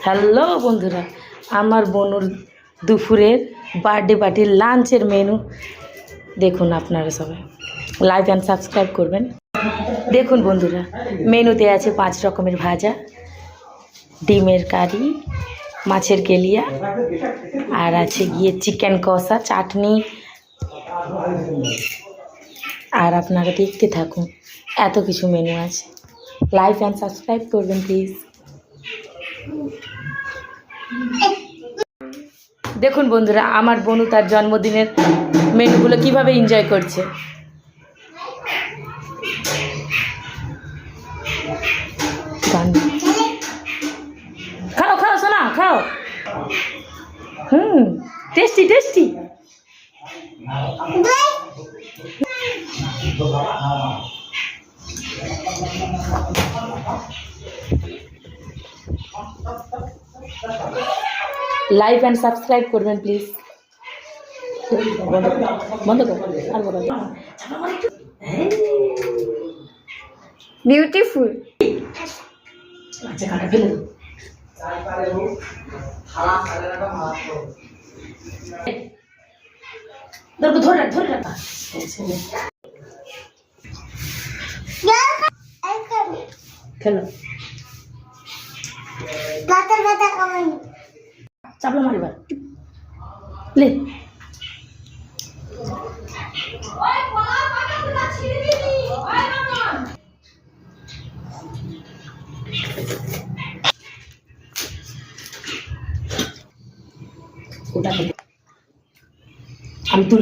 Hello বন্ধুরা, আমার বোনুর দুপুরের বার্থডে পার্টির লাঞ্চের মেনু দেখুন। আপনারা সবাই লাইক অ্যান্ড সাবস্ক্রাইব করবেন। দেখুন বন্ধুরা, মেনুতে আছে 5 রকমের ভাজা, ডিমের কারি, মাছের কেলিয়া, আর আছে গিয়ে চিকেন কষা, চাটনি। আর আপনারা দেখতে থাকুন, এত কিছু মেনু আছে। লাইক অ্যান্ড সাবস্ক্রাইব করবেন প্লিজ। দেখুন বন্ধুরা, আমার বোনু তার জন্মদিনের মেনুগুলো কিভাবে এনজয় করছে। খাও খাও সোনা, খাও। Tasty tasty. Like and subscribe করবেন প্লিজ। বন্ধ কর আর বলো। বিউটিফুল। আচ্ছা, কাটা ফেলে দাও। ধরে রাখ, ধরে রাখ। খেলো। চাপলা মারিবার লে। ওটা আমি তুলে